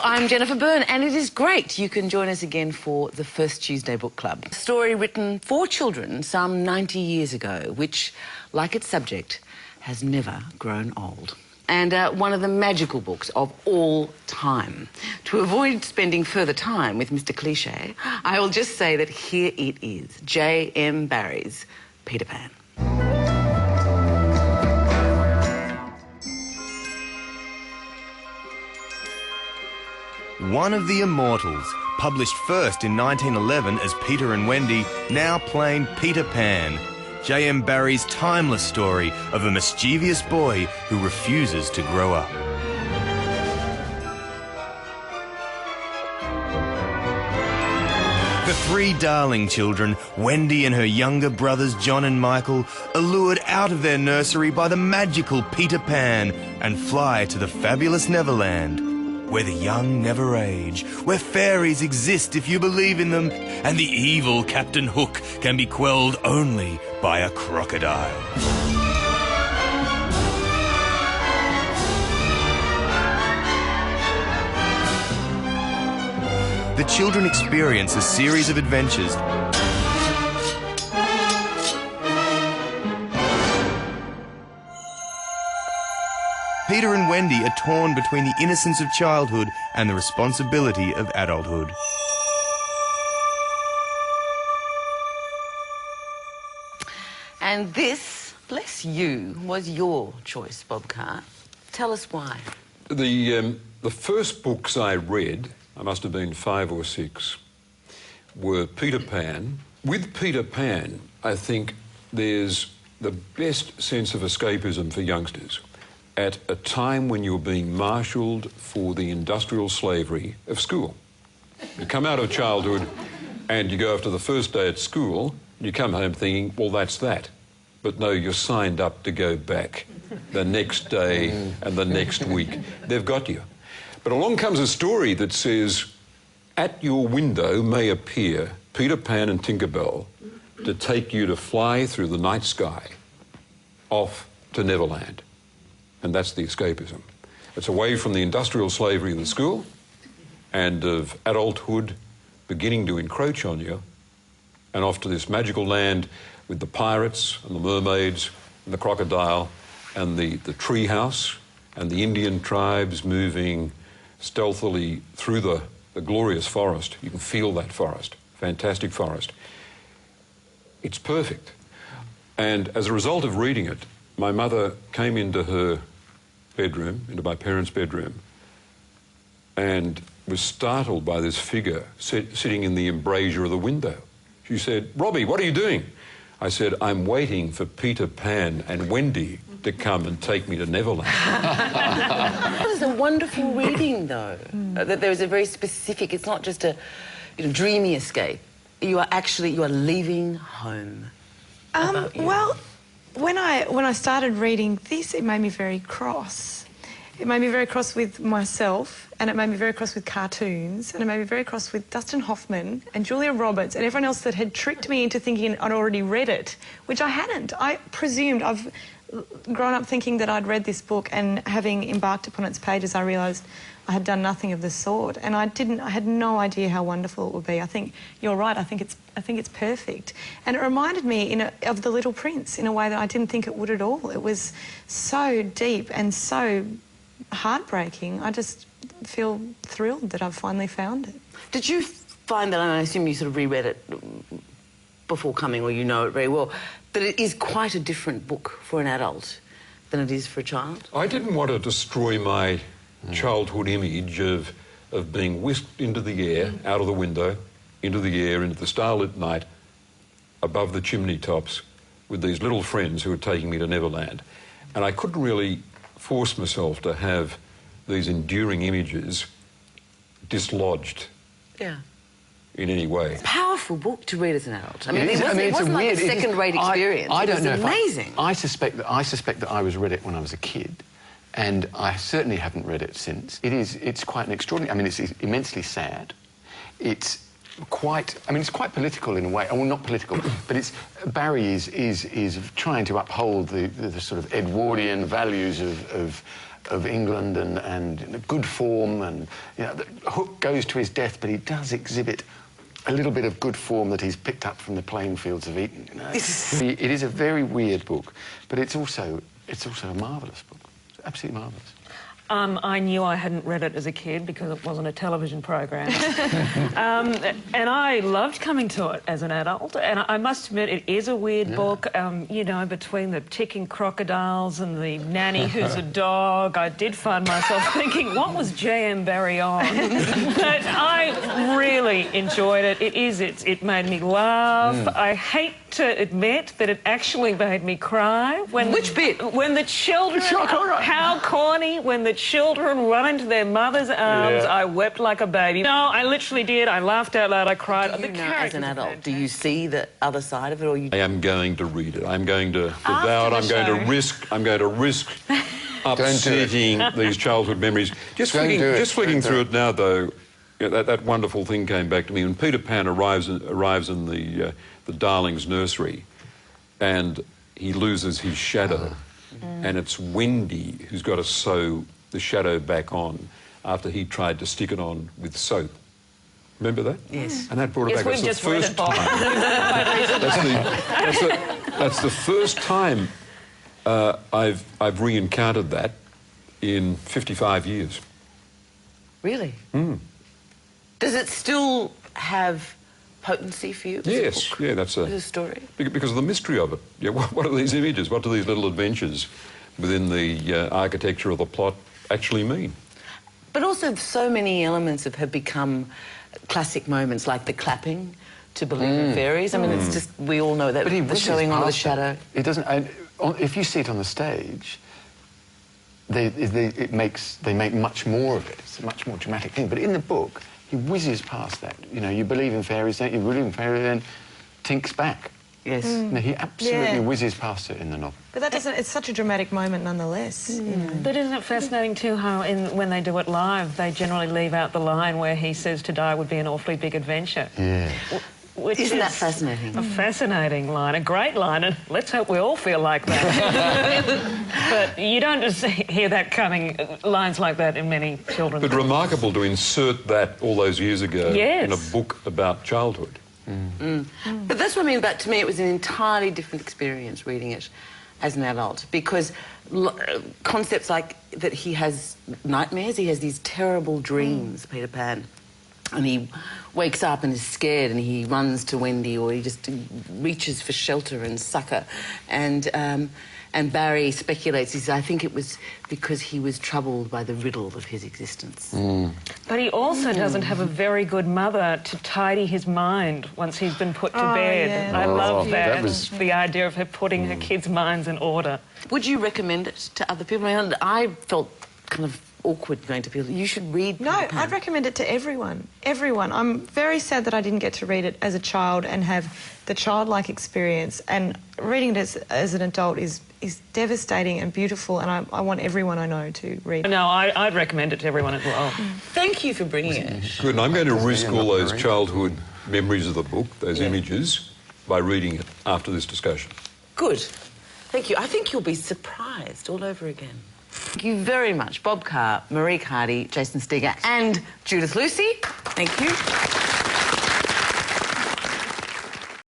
I'm Jennifer Byrne, and it is great you can join us again for the First Tuesday Book Club. A story written for children some 90 years ago, which, like its subject, has never grown old. And one of the magical books of all time. To avoid spending further time with Mr. Cliché, I will just say that here it is, J.M. Barrie's Peter Pan. One of the Immortals, published first in 1911 as Peter and Wendy, now plain Peter Pan. J.M. Barrie's timeless story of a mischievous boy who refuses to grow up. The three darling children, Wendy and her younger brothers John and Michael, are lured out of their nursery by the magical Peter Pan and fly to the fabulous Neverland, where the young never age, where fairies exist if you believe in them, and the evil Captain Hook can be quelled only by a crocodile. The children experience a series of adventures Peter and Wendy are torn between the innocence of childhood and the responsibility of adulthood. And this, bless you, was your choice, Bob Carr. Tell us why. The first books I read, I must have been 5 or 6, were Peter Pan. With Peter Pan, I think there's the best sense of escapism for youngsters at a time when you're being marshalled for the industrial slavery of school. You come out of childhood and you go after the first day at school, you come home thinking, well, that's that. But no, you're signed up to go back the next day and the next week. They've got you. But along comes a story that says, at your window may appear Peter Pan and Tinkerbell to take you to fly through the night sky off to Neverland. And that's the escapism. It's away from the industrial slavery of the school and of adulthood beginning to encroach on you, and off to this magical land with the pirates and the mermaids and the crocodile and the tree house and the Indian tribes moving stealthily through the glorious forest. You can feel that forest, fantastic forest. It's perfect. And as a result of reading it, my mother came into her bedroom, into my parents' bedroom, and was startled by this figure sitting in the embrasure of the window. She said, "Robbie, what are you doing?" I said, "I'm waiting for Peter Pan and Wendy to come and take me to Neverland." That is a wonderful reading, though, that there is a very specific, it's not just a dreamy escape. You are leaving home. Well, when I started reading this, it made me very cross. It made me very cross with myself, and it made me very cross with cartoons, and it made me very cross with Dustin Hoffman and Julia Roberts and everyone else that had tricked me into thinking I'd already read it, which I hadn't. I presumed, I've grown up thinking that I'd read this book, and having embarked upon its pages, I realised I had done nothing of the sort, and I had no idea how wonderful it would be. I think you're right. I think it's perfect, and it reminded me of The Little Prince in a way that I didn't think it would at all. It was so deep and so heartbreaking. I just feel thrilled that I've finally found it. Did you find that, and I assume you sort of reread it before coming, or you know it very well, that it is quite a different book for an adult than it is for a child? I didn't want to destroy my childhood image of being whisked into the air, out of the window, into the air, into the starlit night, above the chimney tops, with these little friends who were taking me to Neverland. And I couldn't really force myself to have these enduring images dislodged in any way. Powerful book to read as an adult. I mean, it wasn't like a second-rate experience. I don't know. It was amazing. I suspect that I read it when I was a kid, and I certainly haven't read it since. It's quite an extraordinary. I mean, it's immensely sad. It's quite political in a way. Well, not political, but Barrie is trying to uphold the sort of Edwardian values of of England and good form, and you know, Hook goes to his death, but he does exhibit a little bit of good form that he's picked up from the playing fields of Eton. You know? It is a very weird book, but it's also a marvellous book. It's absolutely marvellous. I knew I hadn't read it as a kid because it wasn't a television program. And I loved coming to it as an adult. And I must admit, it is a weird book. You know, between the ticking crocodiles and the nanny who's a dog, I did find myself thinking, what was J.M. Barrie on? But I really enjoyed it. It made me laugh. I hate to admit that it actually made me cry. Which bit? When the children... How corny. When the children run into their mother's arms, I wept like a baby. No, I literally did. I laughed out loud. I cried. Do you know, as an adult, do you see the other side of it, or you? I am going to read it. I'm going to devour it. I'm going to risk upsetting these childhood memories. Just flicking through it now, though, you know, that wonderful thing came back to me when Peter Pan arrives in the Darlings' nursery, and he loses his shadow, and it's Wendy who's got to sew the shadow back on after he tried to stick it on with soap. Remember that? Yes. And that brought it back. We've just read it, Bob. That's the first time I've re-encountered that in 55 years. Really? Does it still have potency for you? Yes, yeah, that's a story. Because of the mystery of it. Yeah, what are these images? What do these little adventures within the architecture of the plot actually mean? But also, so many elements have become classic moments, like the clapping to believe in fairies. I mean, it's just, we all know that, the showing on of the shadow. It doesn't... if you see it on the stage, they make much more of it. It's a much more dramatic thing. But in the book, he whizzes past that. You know, you believe in fairies, don't you? You believe in fairies, then tinks back. Yes. No, he absolutely whizzes past it in the novel. But that doesn't... It's such a dramatic moment nonetheless. You know. But isn't it fascinating, too, how when they do it live, they generally leave out the line where he says to die would be an awfully big adventure. Yeah. Isn't that fascinating? A fascinating line, a great line, and let's hope we all feel like that. But you don't just hear that coming, lines like that in many children's But books. remarkable to insert that all those years ago in a book about childhood. But that's what I mean, but to me it was an entirely different experience reading it as an adult, because concepts like that he has nightmares, he has these terrible dreams, Peter Pan, and he wakes up and is scared and he runs to Wendy, or he just reaches for shelter and succour, and Barry speculates, he says, I think it was because he was troubled by the riddle of his existence. But he also doesn't have a very good mother to tidy his mind once he's been put to bed. Yeah. I love that. That was... The idea of her putting her kids' minds in order. Would you recommend it to other people? I mean, I felt kind of awkward going to people. You should read No, Peter Pan. I'd recommend it to everyone. Everyone. I'm very sad that I didn't get to read it as a child and have the childlike experience. And reading it as an adult is devastating and beautiful, and I want everyone I know to read it. No, I'd recommend it to everyone as well. Thank you for bringing it. Good, and I'm going to risk all those childhood memories of the book, those images, by reading it after this discussion. Good. Thank you. I think you'll be surprised all over again. Thank you very much, Bob Carr, Marie Cardy, Jason Steger and Judith Lucy. Thank you.